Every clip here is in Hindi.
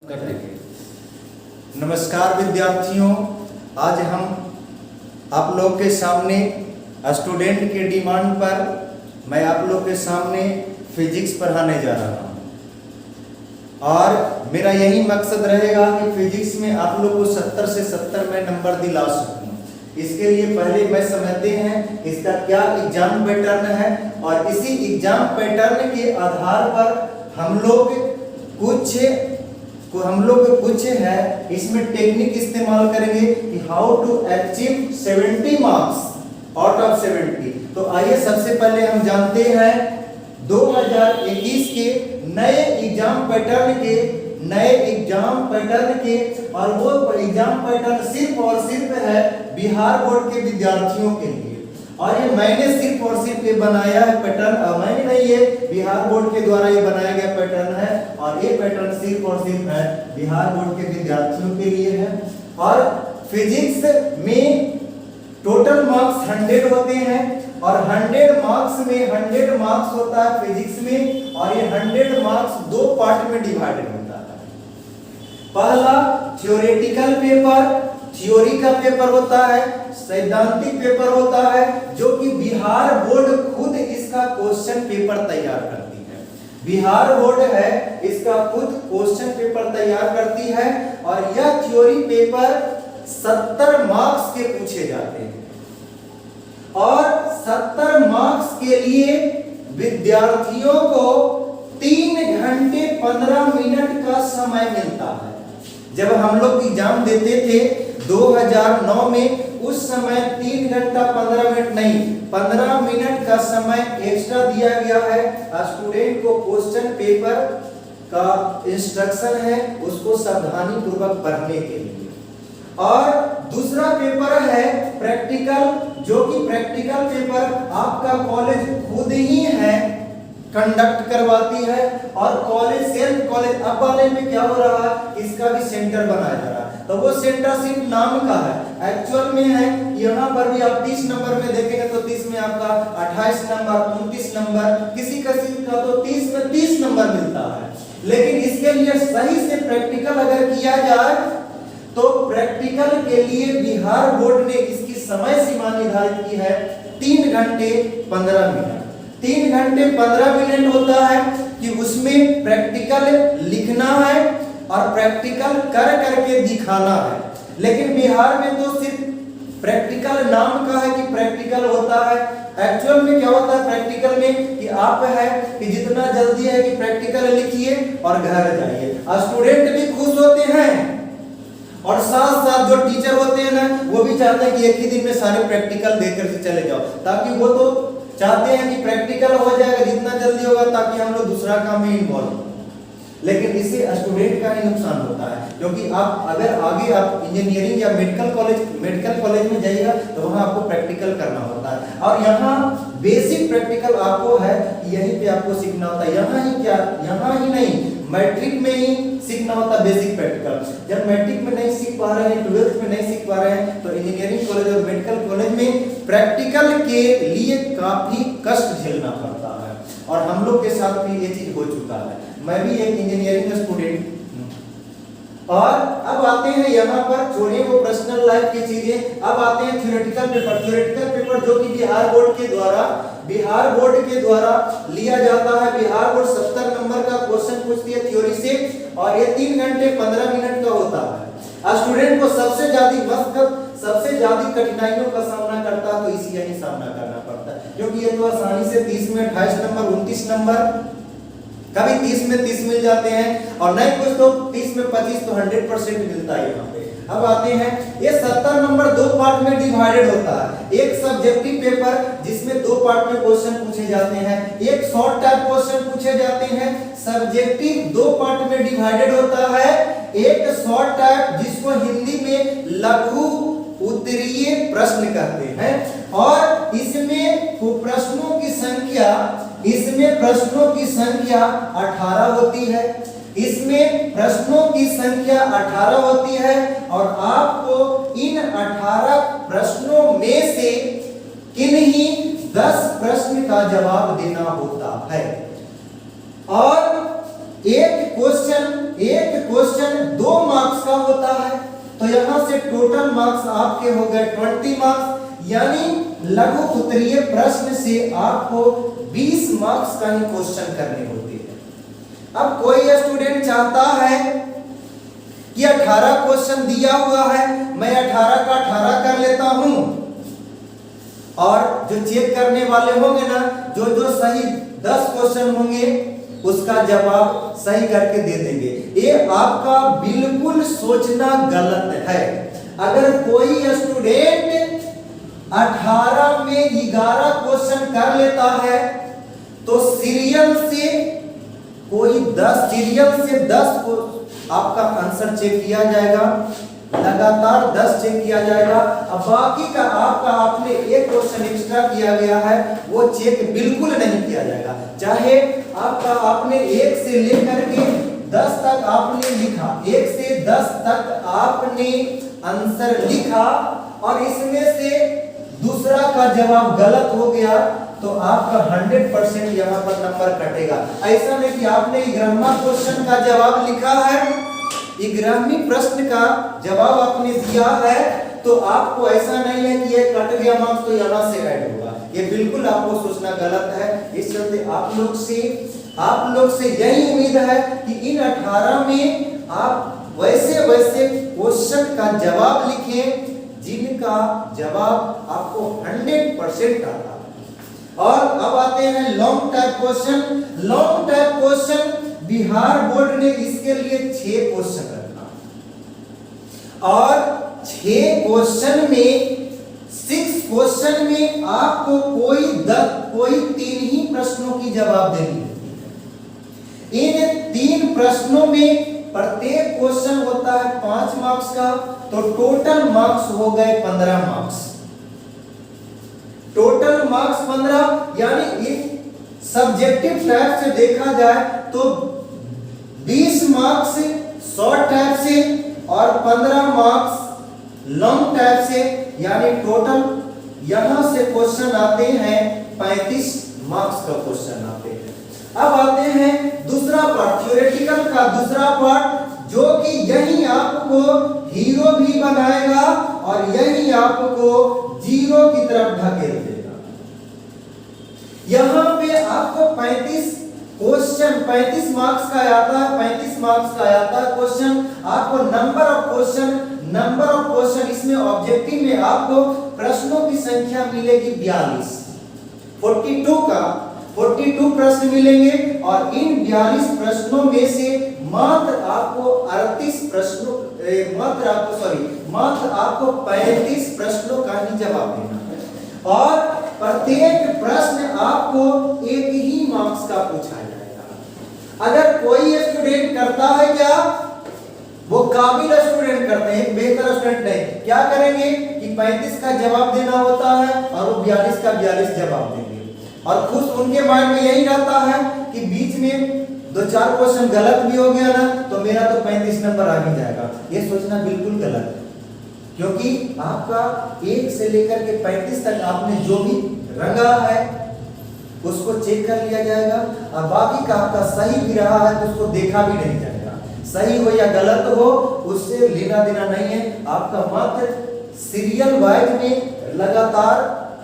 कर देंगे। नमस्कार विद्यार्थियों, आज हम आप लोग के सामने स्टूडेंट के डिमांड पर मैं आप लोग के सामने फिजिक्स पढ़ाने जा रहा हूँ और मेरा यही मकसद रहेगा कि फिजिक्स में आप लोग को 70 से 70 में नंबर दिला सकूँ। इसके लिए पहले मैं समझते हैं इसका क्या एग्जाम पैटर्न है और इसी एग्जाम पैटर्न के आधार पर हम लोग कुछ है इसमें टेक्निक इस्तेमाल करेंगे कि how to achieve 70 marks out of 70। तो आइए सबसे पहले हम जानते हैं 2021 के नए एग्जाम पैटर्न के और वो एग्जाम पैटर्न सिर्फ और सिर्फ है बिहार बोर्ड के विद्यार्थियों के लिए। और ये मैंने सिर्फ और सिर्फ ये बनाया है पैटर्न, मैंने नहीं, ये बिहार बोर्ड के द्वारा ये बनाया गया पैटर्न है और ये पैटर्न सिर्फ और सिर्फ है बिहार बोर्ड के विद्यार्थियों के लिए है। और फिजिक्स में टोटल मार्क्स 100 होते हैं और 100 मार्क्स में 100 मार्क्स होता है फिजिक्स में और ये 100 मार्क्स दो पार्ट में डिवाइडेड होता है। पहला थ्योरेटिकल पेपर, थ्योरी का पेपर होता है, सैद्धांतिक पेपर होता है जो कि बिहार बोर्ड खुद इसका क्वेश्चन पेपर तैयार करती है। बिहार बोर्ड है इसका खुद क्वेश्चन पेपर तैयार करती है और यह थ्योरी पेपर 70 मार्क्स के पूछे जाते हैं और 70 मार्क्स के लिए विद्यार्थियों को 3 घंटे 15 मिनट का समय मिलता है। जब हम लोग एग्जाम देते थे 2009 में, उस समय 3 घंटा 15 मिनट नहीं 15 मिनट का समय एक्स्ट्रा दिया गया है। स्टूडेंट को क्वेश्चन पेपर का इंस्ट्रक्शन है उसको सावधानी पूर्वक पढ़ने के लिए। और दूसरा पेपर है प्रैक्टिकल, जो कि प्रैक्टिकल पेपर आपका कॉलेज खुद ही है कंडक्ट करवाती है और कॉलेज सेल्फ कॉलेज अब वाले में क्या हो रहा है इसका भी सेंटर बनाया जा रहा है। तो वो सेंटर सिर्फ नाम का है, एक्चुअल में है यहाँ पर भी आप 30 नंबर में देखेंगे तो 30 में आपका 28 नंबर 29 नंबर किसी का तो 30 में 30 नंबर मिलता है। लेकिन इसके लिए सही से प्रैक्टिकल अगर किया जाए तो प्रैक्टिकल के लिए बिहार बोर्ड ने इसकी समय सीमा निर्धारित की है 3 घंटे 15 मिनट। 3 घंटे 15 मिनट होता है कि उसमें प्रैक्टिकल लिखना है और प्रैक्टिकल कर करके दिखाना है। लेकिन बिहार में तो सिर्फ प्रैक्टिकल नाम का है कि प्रैक्टिकल होता है, एक्चुअल में क्या होता है प्रैक्टिकल में कि आप है कि जितना जल्दी है कि प्रैक्टिकल लिखिए और घर जाइए। स्टूडेंट भी खुश होते हैं और साथ साथ जो टीचर होते हैं ना वो भी चाहते हैं कि एक ही दिन में सारे प्रैक्टिकल देकर के चले जाओ, ताकि वो तो चाहते हैं कि प्रैक्टिकल हो जाएगा जितना जल्दी होगा ताकि हम लोग दूसरा काम में इन्वॉल्व हो। लेकिन इससे स्टूडेंट का ही नुकसान होता है, क्योंकि आप अगर आगे आप इंजीनियरिंग या मेडिकल कॉलेज में जाइएगा तो वहां आपको प्रैक्टिकल करना होता है और यहाँ बेसिक प्रैक्टिकल आपको है यहीं पे आपको सीखना होता है। यहाँ ही नहीं मैट्रिक में ही सीखना होता है बेसिक प्रैक्टिकल। जब मैट्रिक में नहीं सीख पा रहे हैं, 12th में नहीं सीख पा रहे हैं तो इंजीनियरिंग कॉलेज और मेडिकल कॉलेज में प्रैक्टिकल के लिए काफी कष्ट झेलना पड़ता है और हम लोग के साथ भी ये चीज हो चुका है। मैं भी एक इंजीनियरिंग स्टूडेंट और अब आते हैं यहाँ पर छोड़िए वो पर्सनल लाइफ की चीजें, अब आते हैं थ्योरेटिकल पेपर जो कि बिहार बोर्ड के द्वारा लिया जाता है। बिहार बोर्ड 70 नंबर का क्वेश्चन पूछती है थ्योरी से और ये 3 घंटे 15 मिनट का होता है। स्टूडेंट को सबसे ज्यादा कठिनाइयों का सामना करता है तो इसी यही सामना करना पड़ता है, क्योंकि ये तो आसानी से 30 में 28 नंबर 29 नंबर कभी 30 में 30 मिल जाते हैं और नहीं कुछ तो 30 में 25 तो 100% मिलता है यहाँ पे। अब आते हैं ये 70 नंबर दो पार्ट में डिवाइडेड होता है। एक सब्जेक्टिव पेपर जिसमें 2 पार्ट में क्वेश्चन पूछे जाते हैं, एक शॉर्ट टाइप क्वेश्चन पूछे जाते हैं। सब्जेक्टिव 2 पार्ट में डिवाइडेड होता है, एक शॉर्ट टाइप जिसको हिंदी में लघु उत्तरीय प्रश्न कहते हैं और इसमें प्रश्नों की संख्या 18 होती है। इसमें प्रश्नों की संख्या 18 होती है और आपको इन 18 प्रश्नों में से किन्हीं 10 प्रश्न का जवाब देना होता है और एक क्वेश्चन से टोटल मार्क्स आपके हो गए 20 मार्क्स, यानी लघु उत्तरीय प्रश्न से आपको 20 मार्क्स का ही क्वेश्चन करने होते हैं। अब कोई स्टूडेंट चाहता है कि 18 क्वेश्चन दिया हुआ है, मैं 18 का 18 कर लेता हूं, और जो चेक करने वाले होंगे ना, जो जो सही 10 क्वेश्चन होंगे उसका जवाब सही करके दे देंगे। ये आपका बिल्कुल सोचना गलत है। अगर कोई स्टूडेंट 18 में 11 क्वेश्चन कर लेता है तो सीरियल से 10 को आपका आंसर चेक किया जाएगा, लगातार 10 चेक किया जाएगा। अब बाकी का आपने एक क्वेश्चन एक्स्ट्रा किया गया है वो चेक बिल्कुल नहीं किया जाएगा। चाहे आपने 1 से लेकर के 10 तक आपने लिखा, 1 से 10 तक आपने आंसर लिखा और इसमें से दूसरा का जवाब गलत हो गया तो आपका 100% यहाँ पर नंबर कटेगा। ऐसा नहीं कि आपने 11वां क्वेश्चन का जवाब लिखा है, 11वीं प्रश्न का जवाब आपने दिया है, तो आपको ऐसा नहीं है कि ये कट गया मार्क्स तो यहाँ से ऐड होगा। ये बिल्कुल आपको सोचना गलत है। इस चलते आप लोग से यही उम्मीद है कि इन 18 में आप वैसे क्वेश्चन का जवाब लिखें जिनका जवाब आपको 100% आता है। और अब आते हैं long type question. Long type question Bihar board ने इसके लिए 6 क्वेश्चन रखा और 6 क्वेश्चन में 6 क्वेश्चन में आपको कोई 3 ही प्रश्नों की जवाब देनी होती है। इन 3 प्रश्नों में प्रत्येक क्वेश्चन होता है 5 मार्क्स का, तो टोटल मार्क्स हो गए 15 मार्क्स। टोटल मार्क्स 15, यानी इन सब्जेक्टिव टाइप से देखा जाए तो 20 मार्क्स शॉर्ट टाइप से और 15 मार्क्स लॉन्ग टाइप से, यानी टोटल यहां से क्वेश्चन आते हैं 35 मार्क्स का क्वेश्चन आते हैं। अब आते हैं दूसरा पार्ट, थ्योरेटिकल का दूसरा पार्ट, जो कि यही आपको हीरो भी बनाएगा और यही आपको जीरो की तरफ ढकेल देगा। यहां पे आपको 35 क्वेश्चन 35 मार्क्स का आता है, 35 मार्क्स का आता है क्वेश्चन। आपको नंबर ऑफ क्वेश्चन इसमें ऑब्जेक्टिव में आपको प्रश्नों की संख्या मिलेगी 42, 42 प्रश्न मिलेंगे और इन 42 प्रश्नों में से मात्र आपको 35 प्रश्नों का ही जवाब देना है और प्रत्येक प्रश्न आपको 1 ही मार्क्स का पूछा जाएगा। अगर कोई स्टूडेंट करता है क्या, वो काबिल स्टूडेंट करते हैं, बेहतर स्टूडेंट नहीं, क्या करेंगे कि 35 का जवाब देना होता है और वो 42 का 42 जवाब देंगे और खुश उनके माइंड में यही रहता है कि बीच में 2-4 क्वेश्चन गलत भी हो गया ना तो मेरा तो 35 नंबर आ ही जाएगा। ये सोचना बिल्कुल गलत है, क्योंकि आपका 1 से लेकर के 35 तक आपने जो भी रंगा है उसको चेक कर लिया जाएगा और बाकी का आपका सही भी रहा है तो उसको देखा भी नहीं जाएगा। सही हो या गलत हो उससे लेना देना नहीं है। आपका मात्र सीरियल वाइज में लगातार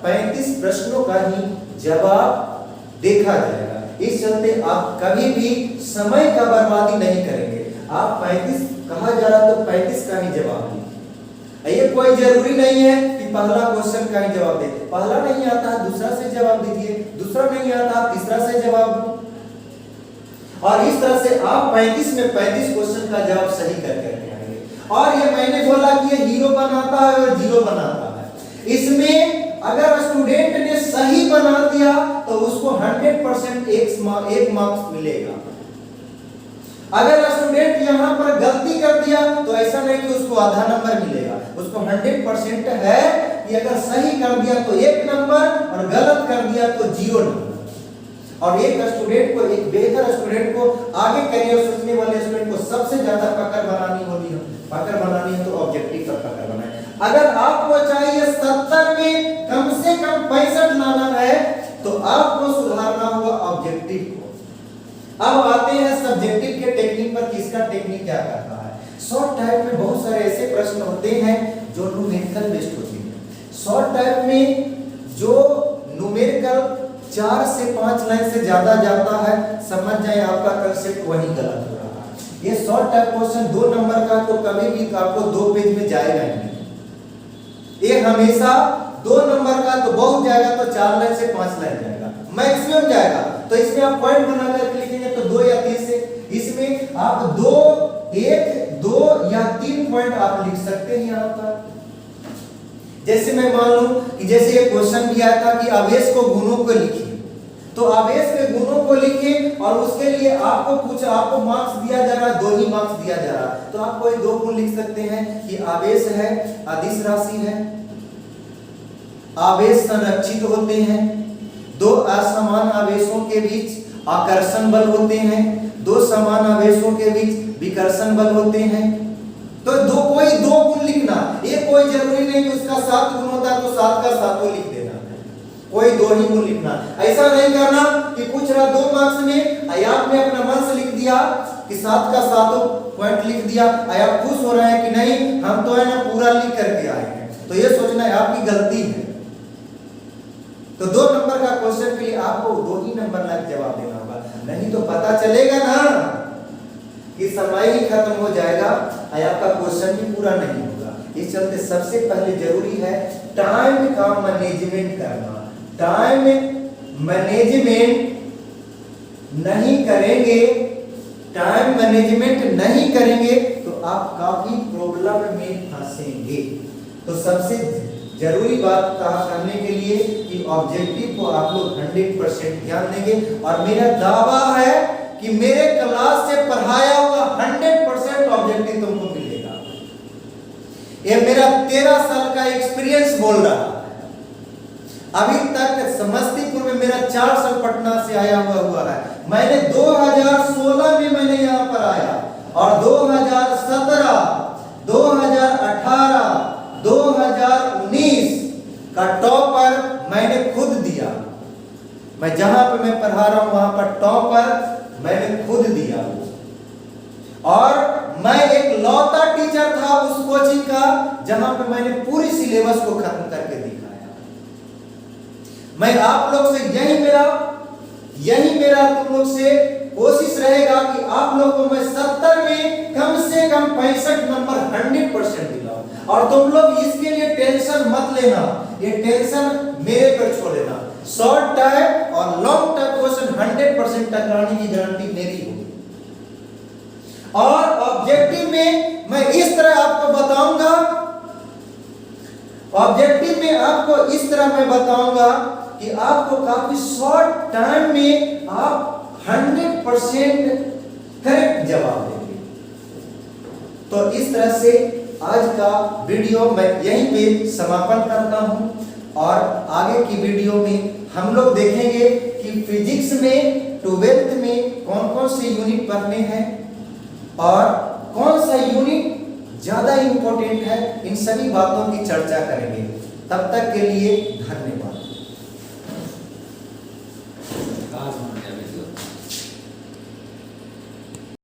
35 प्रश्नों का ही जवाब देखा जाएगा। इस चलते आप कभी भी समय का बर्बादी नहीं करेंगे। आप 35 कहा जा रहा तो 35 का ही जवाब दीजिए। ये कोई जरूरी नहीं है कि पहला क्वेश्चन का ही जवाब दे, पहला नहीं आता है दूसरा से जवाब दीजिए, दूसरा नहीं आता तीसरा से जवाब दो और इस तरह से आप 35 में 35 क्वेश्चन का जवाब सही करके आएंगे। और ये मैंने बोला कि ये हीरो बनाता है और जीरो बनाता है। इसमें अगर स्टूडेंट ने सही बना दिया तो उसको 100% एक मार्क्स मिलेगा। अगर स्टूडेंट यहाँ पर गलती कर दिया तो ऐसा नहीं कि उसको आधा नंबर मिलेगा, उसको 100% है कि अगर सही कर दिया तो 1 नंबर और गलत कर दिया तो 0 नंबर। और एक स्टूडेंट को, एक बेहतर स्टूडेंट को, आगे करियर सोचने वाले स्टूडेंट को सबसे ज्यादा पकड़ बनानी है तो ऑब्जेक्टिव पर पकड़ बनाए। अगर आपको चाहिए 70 में कम से कम 65 लाना है तो आपको सुधारना होगा ऑब्जेक्टिव को। अब आते हैं सब्जेक्टिव के टेक्निक पर। किसका टेक्निक क्या करता है? शॉर्ट टाइप में बहुत सारे ऐसे प्रश्न होते हैं जो न्यूमेरिकल बेस्ड होते हैं। शॉर्ट टाइप में जो न्यूमेरिकल 4 से 5 लाइन से ज्यादा जाता है, समझ जाए आपका कंसेप्ट वही गलत हो रहा है। ये शॉर्ट टाइप क्वेश्चन 2 नंबर का तो कभी भी आपको 2 पेज में जाएगा ही नहीं। ये हमेशा 2 नंबर का तो बहुत जाएगा तो 4 लाइन से 5 लाइन जाएगा, मैक्सिमम जाएगा। तो इसमें आप पॉइंट बनाकर लिखेंगे तो 2 या 3 से, इसमें आप 2 या 3 पॉइंट आप लिख सकते हैं यहाँ पर। जैसे मैं मान लूं कि जैसे एक क्वेश्चन भी आया था कि आवेश को गुणों को लिखिए, तो आवेश के गुणों को लिखिए और उसके लिए आपको मार्क्स दिया जा रहा है, 2 ही मार्क्स दिया जा रहा है, तो आप कोई 2 गुण लिख सकते हैं कि आवेश है अदिश राशि है, आवेश संरक्षित होते हैं, 2 असमान आवेशों के बीच आकर्षण बल होते हैं, 2 समान आवेशों के बीच विकर्षण बल होते हैं। तो कोई 2 गुण लिखना, ये कोई जरूरी नहीं कि उसका 7 गुण होता है तो 7 का 7 लिख देना, कोई 2 ही गुण लिखना। ऐसा नहीं करना कि पूछ रहा 2 मार्क्स में आपने अपना मन से लिख दिया कि 7 का 7 पॉइंट लिख दिया, आप खुश हो रहे हैं कि नहीं हम तो है ना पूरा लिख करके आए हैं, तो ये सोचना है आपकी गलती है। तो 2 नंबर का क्वेश्चन के लिए आपको 2 ही नंबर लायक जवाब देना होगा, नहीं तो पता चलेगा ना कि समय ही खत्म हो जाएगा और आपका क्वेश्चन भी पूरा नहीं होगा। इस चलते सबसे पहले जरूरी है टाइम का मैनेजमेंट करना। टाइम मैनेजमेंट नहीं करेंगे, टाइम मैनेजमेंट नहीं करेंगे तो आप काफी प्रॉब्लम में फंसेंगे। तो सबसे जरूरी बात कहा करने के लिए कि ऑब्जेक्टिव को आप लोग 100% ध्यान देंगे, और मेरा दावा है कि मेरे क्लास से पढ़ाया हुआ 100% ऑब्जेक्टिव तुमको मिलेगा। ये मेरा 13 साल का एक्सपीरियंस बोल रहा है। अभी तक समस्तीपुर में मेरा 4 साल पटना से आया हुआ है। मैंने 2016 में मैंने यहाँ पर आया और 2017, 2018, 2019 का टॉपर मैंने खुद दिया। मैं जहां पे मैं पढ़ा रहा हूं वहां पर टॉपर मैंने खुद दिया, और मैं एक लौता टीचर था उस कोचिंग का जहां पे मैंने पूरी सिलेबस को खत्म करके दिखाया। मैं आप लोग से यही मेरा तुम लोग से कोशिश रहेगा कि आप लोग को मैं 70 में कम से कम 65 नंबर 100% दिलाऊं, और तुम लोग इसके लिए टेंशन मत लेना, ये टेंशन मेरे पर छोड़ देना। शॉर्ट टाइम और लॉन्ग टाइम क्वेश्चन 100% टकराने की गारंटी मेरी होगी। और ऑब्जेक्टिव में मैं इस तरह आपको बताऊंगा, ऑब्जेक्टिव में आपको इस तरह मैं बताऊंगा कि आपको काफी शॉर्ट टाइम में आप 100% करेक्ट जवाब देंगे। तो इस तरह से आज का वीडियो मैं यहीं पे समापन करता हूं, और आगे की वीडियो में हम लोग देखेंगे कि फिजिक्स में 12th में कौन कौन से यूनिट पढ़ने हैं और कौन सा यूनिट ज्यादा इंपॉर्टेंट है, इन सभी बातों की चर्चा करेंगे। तब तक के लिए धन्यवाद।